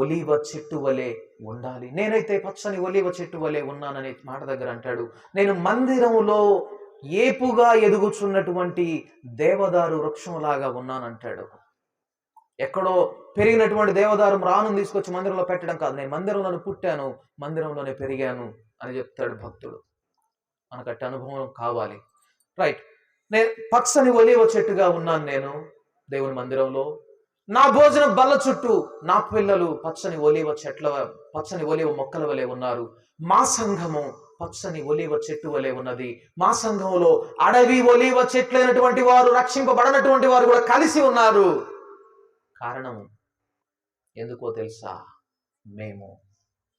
[SPEAKER 1] ఒలీవ చెట్టు వలె ఉండాలి. నేనైతే పచ్చని ఒలీవ చెట్టు వలె ఉన్నానని మాట దగ్గర అంటాడు. నేను మందిరములో ఏపుగా ఎదుగుచున్నటువంటి దేవదారు వృక్షంలాగా ఉన్నానంటాడు. ఎక్కడో పెరిగినటువంటి దేవదారు రాను తీసుకొచ్చి మందిరంలో పెట్టడం కాదు, నేను మందిరంలోనే పుట్టాను, మందిరంలోనే పెరిగాను అని చెప్తాడు భక్తుడు. మనకట్టి అనుభవం కావాలి. రైట్, నేను పచ్చని ఒలీవ చెట్టుగా ఉన్నాను నేను దేవుని మందిరంలో. నా భోజనం బల్ల చుట్టూ నా పిల్లలు పచ్చని ఒలీవ మొక్కల వలె ఉన్నారు. మా సంఘము పచ్చని ఒలీవ చెట్టు వలె ఉన్నది. మా సంఘంలో అడవి ఒలీవ చెట్లైనటువంటి వారు, రక్షింపబడనటువంటి వారు కూడా కలిసి ఉన్నారు. కారణం ఎందుకో తెలుసా? మేము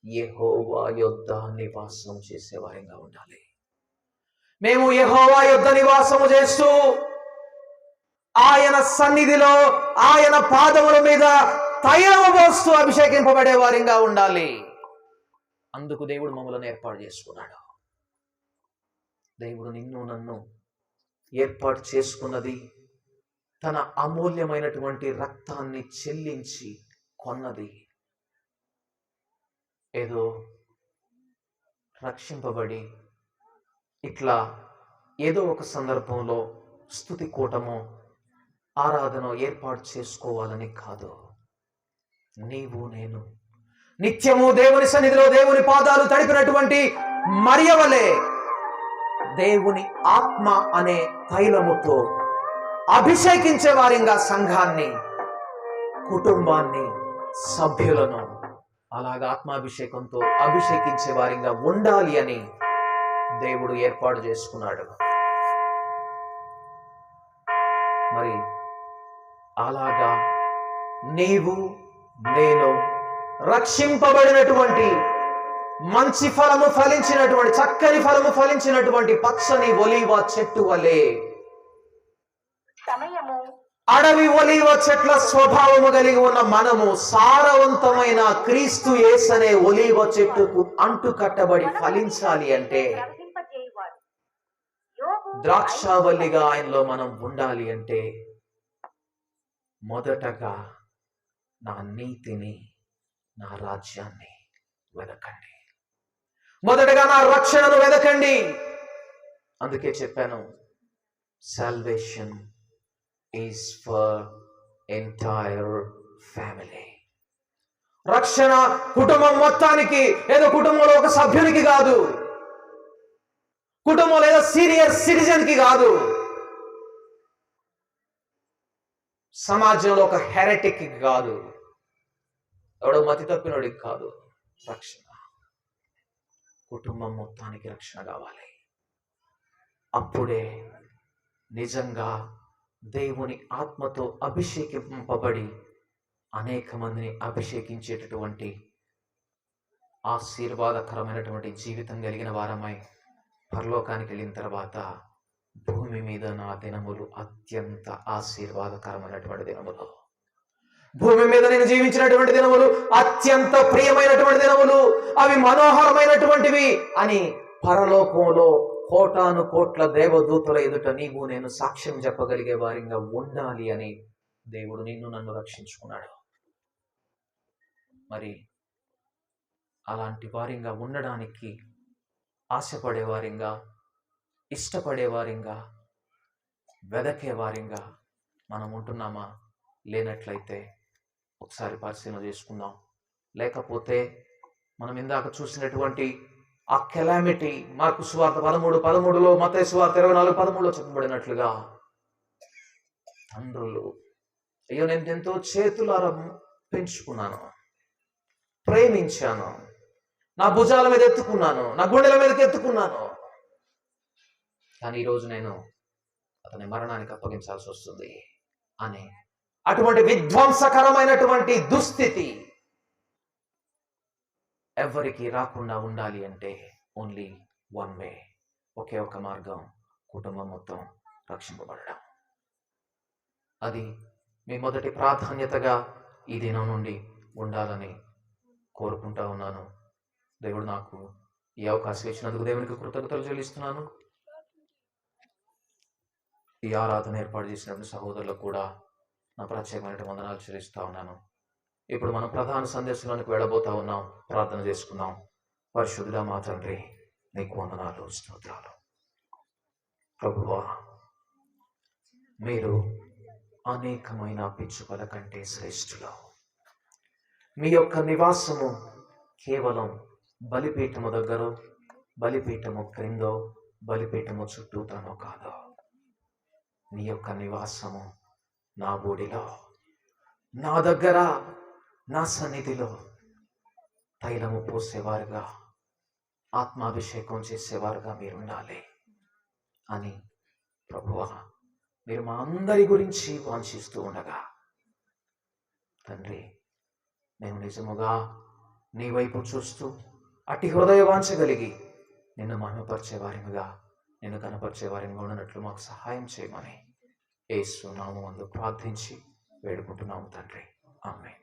[SPEAKER 1] యెహోవా యొద్ద నివాసం చేసేవారిగా ఉండాలి. మేము యెహోవా యొద్ద నివాసము చేస్తూ ఆయన సన్నిధిలో ఆయన పాదముల మీద తైలము పోస్తూ అభిషేకింపబడే వారిగా ఉండాలి. అందుకు దేవుడు మమ్మల్ని ఏర్పాటు చేసుకున్నాడు. దేవుడు నిన్ను నన్ను ఏర్పాటు చేసుకున్నది తన అమూల్యమైనటువంటి రక్తాన్ని చెల్లించి కొన్నది. ఏదో రక్షింపబడి ఇట్లా ఏదో ఒక సందర్భంలో స్తుతి కూటము ఆరాధన ఏర్పాటు చేసుకోవాలని కాదు. నీవు నేను నిత్యము దేవుని సన్నిధిలో దేవుని పాదాలు తడిపినటువంటి మరియ వలె దేవుని ఆత్మ అనే తైలముతో అభిషేకించే వారిగా సంఘాన్ని, కుటుంబాన్ని, సభ్యులను అలాగా ఆత్మాభిషేకంతో అభిషేకించే వారిగా ఉండాలి అని దేవుడు ఏర్పాటు చేసుకున్నాడు. మరి అలాగా నీవు నేను రక్షింపబడినటువంటి మంచి ఫలము ఫలించినటువంటి, చక్కని ఫలము ఫలించినటువంటి పచ్చని ఒలీవ చెట్టు వలె, అడవి ఒలీవ చెట్ల స్వభావము కలిగి ఉన్న మనము సారవంతమైన క్రీస్తు యేసనే ఒలీవ చెట్టుకు అంటు కట్టబడి ఫలించాలి అంటే, ద్రాక్షావల్లిగా ఆయనలో మనం ఉండాలి అంటే, మొదటగా నా నీతిని, నా రాజ్యాన్ని వెదకండి. మొదటగా నా రక్షణను వెదకండి. అందుకే చెప్పాను, salvation is for entire family. రక్షణ కుటుంబం మొత్తానికి, ఏదో కుటుంబంలో ఒక సభ్యునికి కాదు, కుటుంబంలో ఏదో సీనియర్ సిటిజన్ కి కాదు, సమాజంలో ఒక హెరెటిక్ కి కాదు, ఎవడో మతి తప్పినోడికి కాదు. రక్షణ కుటుంబం మొత్తానికి రక్షణ కావాలి. అప్పుడే నిజంగా దేవుని ఆత్మతో అభిషేకింపబడి అనేక మందిని అభిషేకించేటటువంటి ఆశీర్వాదకరమైనటువంటి జీవితం కలిగిన వారమై పరలోకానికి వెళ్ళిన తర్వాత భూమి మీద నా దినములు అత్యంత ఆశీర్వాదకరమైనటువంటి దినములు. భూమి మీద నేను జీవించినటువంటి దినములు అత్యంత ప్రియమైనటువంటి దినములు, అవి మనోహరమైనటువంటివి అని పరలోకంలో కోటాను కోట్ల దేవదూతల ఎదుట నీవు నేను సాక్ష్యం చెప్పగలిగే వారిగా ఉండాలి అని దేవుడు నిన్ను నన్ను రక్షించుకున్నాడు. మరి అలాంటి వారిగా ఉండడానికి ఆశపడే వారిగా, ఇష్టపడే వారిగా, వెదకే వారిగా మనం ఉంటున్నామా? లేనట్లయితే ఒకసారి పరిశీలన చేసుకుందాం. లేకపోతే మనం ఇందాక చూసినటువంటి ఆ కెలామిటీ, మార్కు సువార్త 13:13లో, మత్తయి సువార్త 24:13లో చెప్పబడినట్లుగా తండ్రులు, అయ్యో నేను ఎంతో చేతులారా పెంచుకున్నాను, ప్రేమించాను, నా భుజాల మీద ఎత్తుకున్నాను, నా గుండెల మీదకి ఎత్తుకున్నాను, కానీ ఈరోజు నేను అతని మరణానికి అప్పగించాల్సి వస్తుంది అని అటువంటి విధ్వంసకరమైనటువంటి దుస్థితి ఎవరికి రాకుండా ఉండాలి అంటే ఓన్లీ వన్ వే, ఒకే ఒక మార్గం, కుటుంబం మొత్తం రక్షింపబడడం. అది మీ మొదటి ప్రాధాన్యతగా ఈ దినం నుండి ఉండాలని కోరుకుంటా ఉన్నాను. దేవుడు నాకు ఈ అవకాశం ఇచ్చినందుకు దేవునికి కృతజ్ఞతలు చెల్లిస్తున్నాను. ఈ ఆరాధన ఏర్పాటు చేసినప్పుడు సహోదరులకు కూడా నా ప్రత్యేకమైన వందనాలు చెల్లిస్తా ఉన్నాను. ఇప్పుడు మనం ప్రధాన సందేశంలోనికి వెళ్ళబోతా ఉన్నాం. ప్రార్థన చేసుకుందాం. పరిశుద్ధుడా మా తండ్రి, నీకు వందనాలు, స్తోత్రాలు. ప్రభువా, మీరు అనేకమైన పిచ్చుకల కంటే శ్రేష్ఠులు. మీ యొక్క నివాసము కేవలం బలిపీఠము దగ్గర, బలిపీఠము క్రిందో, బలిపీఠము చుట్టూతానో కాదు. నీ యొక్క నివాసము నా బోడిలో, నా దగ్గర, నా సన్నిధిలో తైలము పోసేవారుగా, ఆత్మాభిషేకం చేసేవారుగా మీరు ఉండాలి అని ప్రభువా మీరు మా అందరి గురించి వాంఛిస్తూ ఉండగా, తండ్రి మేము నిజముగా నీ వైపు చూస్తూ అట్టి హృదయ వాంఛ కలిగి నిన్ను మహిమపరిచే వారిగా, నిన్ను కనపరిచే వారిగా ఉన్నట్లు మాకు సహాయం చేయమని యేసు నామమున ప్రార్థించి వేడుకుంటున్నాము తండ్రి. ఆమేన్.